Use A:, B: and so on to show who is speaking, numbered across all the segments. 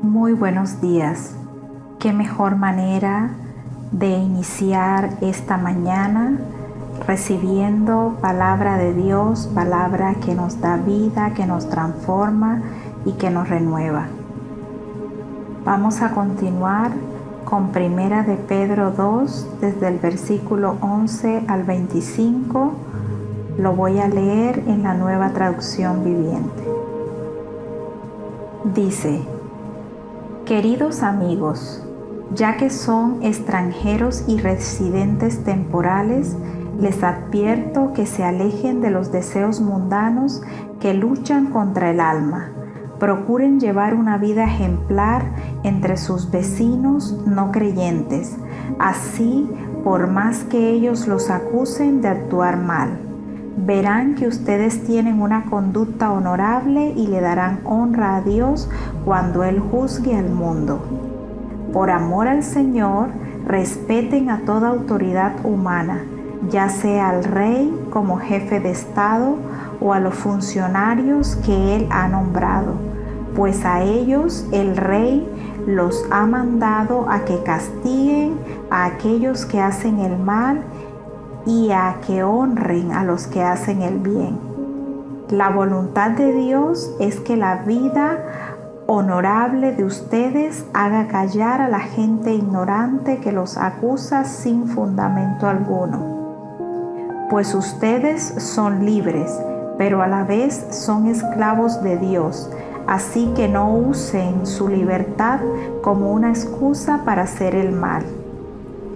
A: Muy buenos días. Qué mejor manera de iniciar esta mañana recibiendo palabra de Dios, palabra que nos da vida, que nos transforma y que nos renueva. Vamos a continuar con Primera de Pedro 2, desde el versículo 11 al 25. Lo voy a leer en la Nueva Traducción Viviente. Dice: Queridos amigos, ya que son extranjeros y residentes temporales, les advierto que se alejen de los deseos mundanos que luchan contra el alma. Procuren llevar una vida ejemplar entre sus vecinos no creyentes, así por más que ellos los acusen de actuar mal. Verán que ustedes tienen una conducta honorable y le darán honra a Dios cuando Él juzgue al mundo. Por amor al Señor, respeten a toda autoridad humana, ya sea al rey como jefe de Estado o a los funcionarios que Él ha nombrado, pues a ellos el rey los ha mandado a que castiguen a aquellos que hacen el mal y a que honren a los que hacen el bien. La voluntad de Dios es que la vida honorable de ustedes haga callar a la gente ignorante que los acusa sin fundamento alguno. Pues ustedes son libres, pero a la vez son esclavos de Dios, así que no usen su libertad como una excusa para hacer el mal.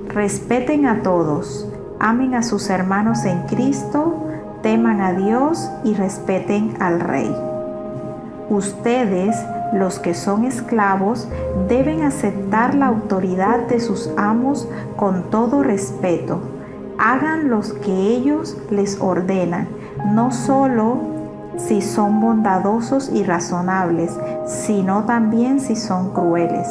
A: Respeten a todos. Amen a sus hermanos en Cristo, teman a Dios y respeten al Rey. Ustedes, los que son esclavos, deben aceptar la autoridad de sus amos con todo respeto. Hagan lo que ellos les ordenan, no solo si son bondadosos y razonables, sino también si son crueles,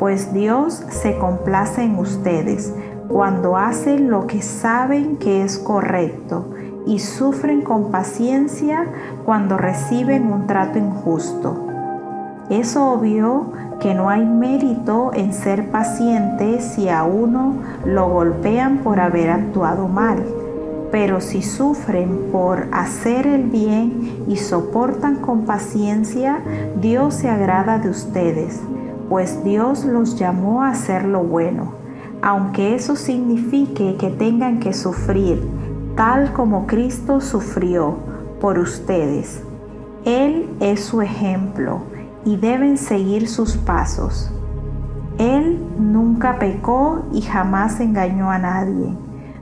A: pues Dios se complace en ustedes cuando hacen lo que saben que es correcto y sufren con paciencia cuando reciben un trato injusto. Es obvio que no hay mérito en ser paciente si a uno lo golpean por haber actuado mal, pero si sufren por hacer el bien y soportan con paciencia, Dios se agrada de ustedes, pues Dios los llamó a hacer lo bueno. Aunque eso signifique que tengan que sufrir, tal como Cristo sufrió por ustedes. Él es su ejemplo y deben seguir sus pasos. Él nunca pecó y jamás engañó a nadie.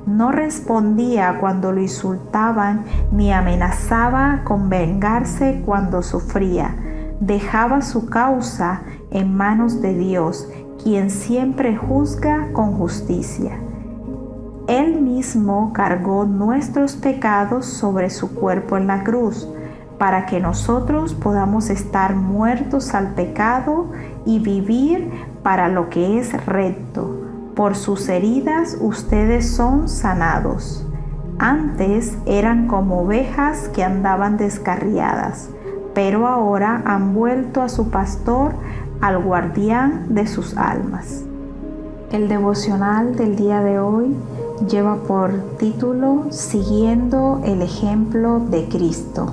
A: No respondía cuando lo insultaban ni amenazaba con vengarse cuando sufría. Dejaba su causa en manos de Dios, quien siempre juzga con justicia. Él mismo cargó nuestros pecados sobre su cuerpo en la cruz, para que nosotros podamos estar muertos al pecado y vivir para lo que es recto. Por sus heridas ustedes son sanados. Antes eran como ovejas que andaban descarriadas, pero ahora han vuelto a su pastor, al guardián de sus almas. El devocional del día de hoy lleva por título Siguiendo el ejemplo de Cristo.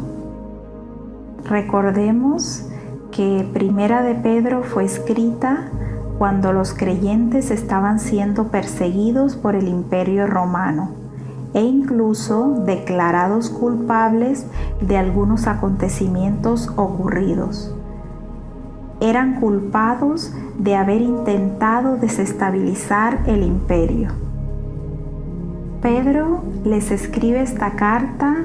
A: Recordemos que Primera de Pedro fue escrita cuando los creyentes estaban siendo perseguidos por el Imperio Romano e incluso declarados culpables de algunos acontecimientos ocurridos. Eran culpados de haber intentado desestabilizar el imperio. Pedro les escribe esta carta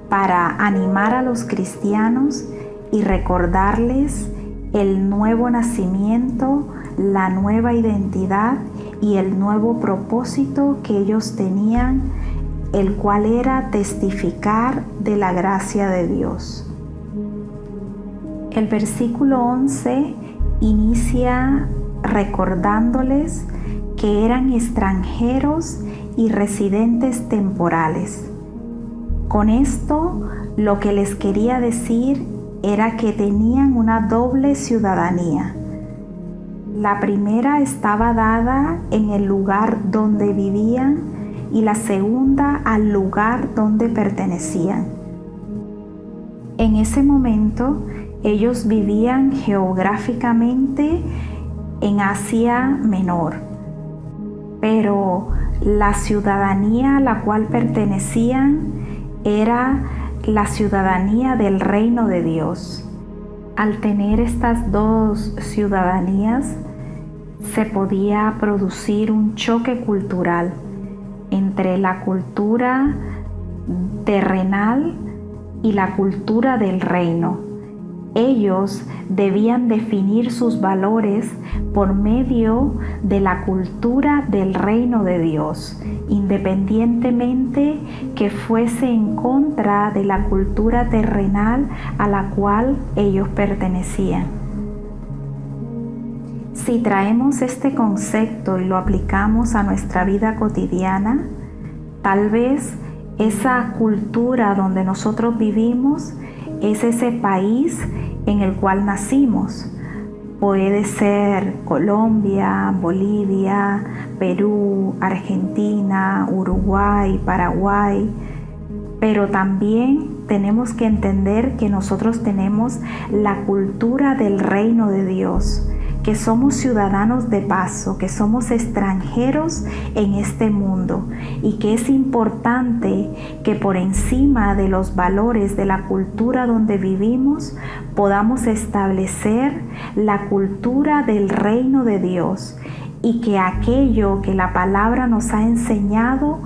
A: para animar a los cristianos y recordarles el nuevo nacimiento, la nueva identidad y el nuevo propósito que ellos tenían, el cual era testificar de la gracia de Dios. El versículo 11 inicia recordándoles que eran extranjeros y residentes temporales. Con esto, lo que les quería decir era que tenían una doble ciudadanía. La primera estaba dada en el lugar donde vivían y la segunda al lugar donde pertenecían. En ese momento, ellos vivían geográficamente en Asia Menor, pero la ciudadanía a la cual pertenecían era la ciudadanía del reino de Dios. Al tener estas dos ciudadanías, se podía producir un choque cultural entre la cultura terrenal y la cultura del reino. Ellos debían definir sus valores por medio de la cultura del reino de Dios, independientemente que fuese en contra de la cultura terrenal a la cual ellos pertenecían. Si traemos este concepto y lo aplicamos a nuestra vida cotidiana, tal vez esa cultura donde nosotros vivimos es ese país en el cual nacimos. Puede ser Colombia, Bolivia, Perú, Argentina, Uruguay, Paraguay, pero también tenemos que entender que nosotros tenemos la cultura del reino de Dios, que somos ciudadanos de paso, que somos extranjeros en este mundo y que es importante que por encima de los valores de la cultura donde vivimos podamos establecer la cultura del reino de Dios y que aquello que la palabra nos ha enseñado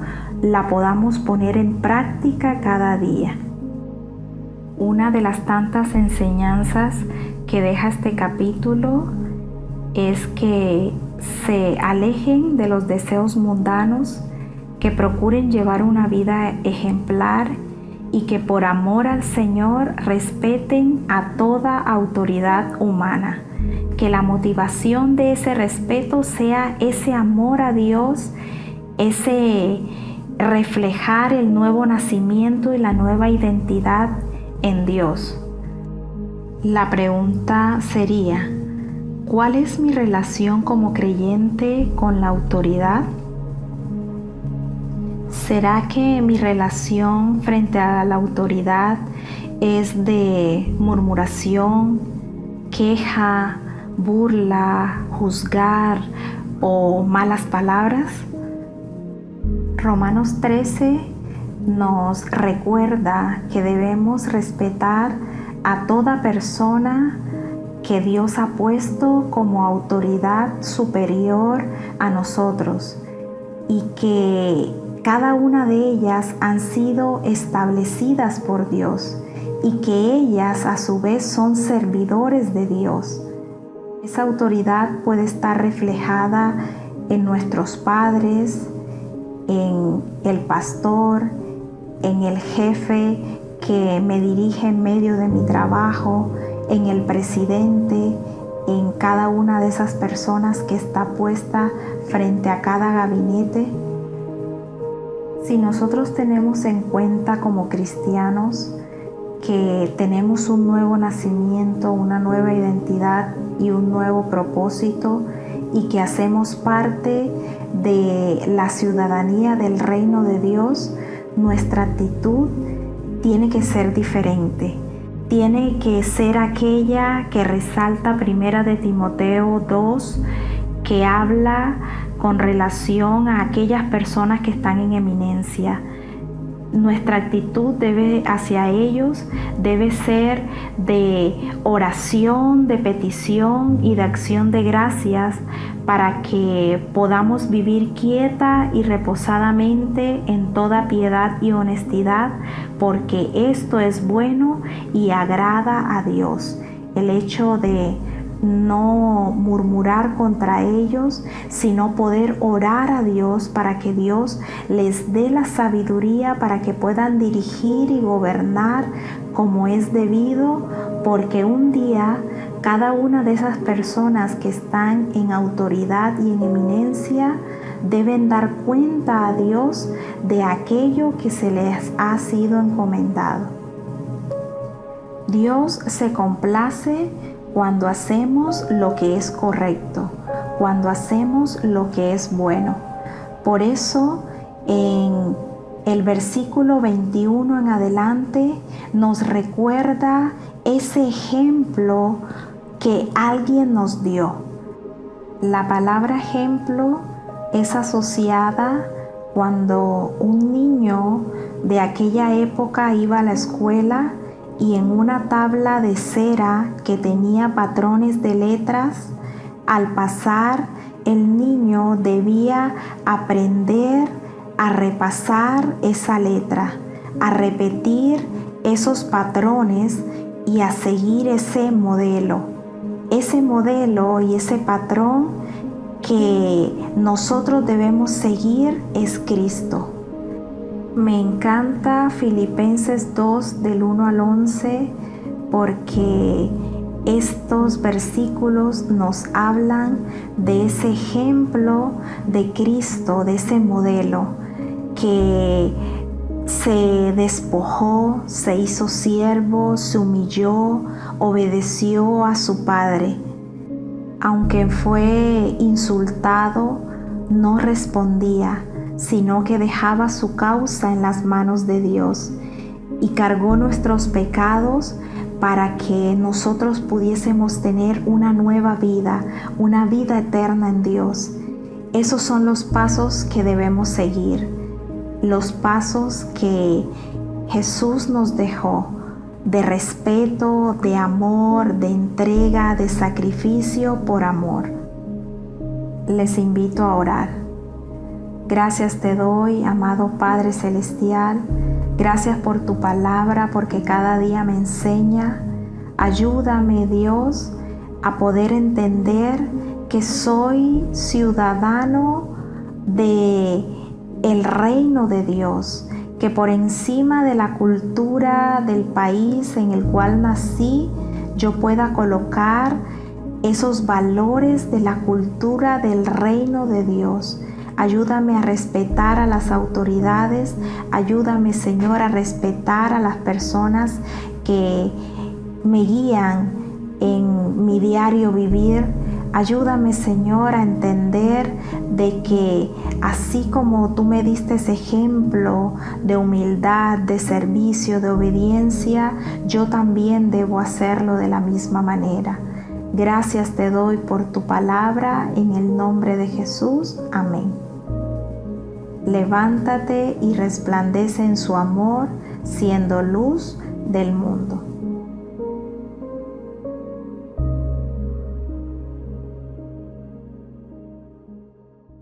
A: la podamos poner en práctica cada día. Una de las tantas enseñanzas que deja este capítulo es que se alejen de los deseos mundanos, que procuren llevar una vida ejemplar y que por amor al Señor respeten a toda autoridad humana. Que la motivación de ese respeto sea ese amor a Dios, ese reflejar el nuevo nacimiento y la nueva identidad en Dios. La pregunta sería: ¿cuál es mi relación como creyente con la autoridad? ¿Será que mi relación frente a la autoridad es de murmuración, queja, burla, juzgar o malas palabras? Romanos 13 nos recuerda que debemos respetar a toda persona que Dios ha puesto como autoridad superior a nosotros y que cada una de ellas han sido establecidas por Dios y que ellas a su vez son servidores de Dios. Esa autoridad puede estar reflejada en nuestros padres, en el pastor, en el jefe que me dirige en medio de mi trabajo, en el presidente, en cada una de esas personas que está puesta frente a cada gabinete. Si nosotros tenemos en cuenta como cristianos que tenemos un nuevo nacimiento, una nueva identidad y un nuevo propósito y que hacemos parte de la ciudadanía del reino de Dios, nuestra actitud tiene que ser diferente. Tiene que ser aquella que resalta 1 de Timoteo 2, que habla con relación a aquellas personas que están en eminencia. Nuestra actitud hacia ellos debe ser de oración, de petición y de acción de gracias para que podamos vivir quieta y reposadamente en toda piedad y honestidad, porque esto es bueno y agrada a Dios. El hecho de no murmurar contra ellos, sino poder orar a Dios para que Dios les dé la sabiduría para que puedan dirigir y gobernar como es debido, porque un día cada una de esas personas que están en autoridad y en eminencia deben dar cuenta a Dios de aquello que se les ha sido encomendado. Dios se complace cuando hacemos lo que es correcto, cuando hacemos lo que es bueno. Por eso en el versículo 21 en adelante nos recuerda ese ejemplo que alguien nos dio. La palabra ejemplo es asociada cuando un niño de aquella época iba a la escuela y en una tabla de cera que tenía patrones de letras, al pasar el niño debía aprender a repasar esa letra, a repetir esos patrones y a seguir ese modelo y ese patrón que nosotros debemos seguir es Cristo. Me encanta Filipenses 2 del 1 al 11 porque estos versículos nos hablan de ese ejemplo de Cristo, de ese modelo que se despojó, se hizo siervo, se humilló, obedeció a su Padre. Aunque fue insultado, no respondía, sino que dejaba su causa en las manos de Dios y cargó nuestros pecados para que nosotros pudiésemos tener una nueva vida, una vida eterna en Dios. Esos son los pasos que debemos seguir, los pasos que Jesús nos dejó, de respeto, de amor, de entrega, de sacrificio por amor. Les invito a orar. Gracias te doy, amado Padre Celestial. Gracias por tu palabra, porque cada día me enseña. Ayúdame, Dios, a poder entender que soy ciudadano de el reino de Dios, que por encima de la cultura del país en el cual nací, yo pueda colocar esos valores de la cultura del reino de Dios. Ayúdame a respetar a las autoridades, ayúdame, Señor, a respetar a las personas que me guían en mi diario vivir. Ayúdame, Señor, a entender de que así como tú me diste ese ejemplo de humildad, de servicio, de obediencia, yo también debo hacerlo de la misma manera. Gracias te doy por tu palabra, en el nombre de Jesús. Amén. Levántate y resplandece en su amor, siendo luz del mundo.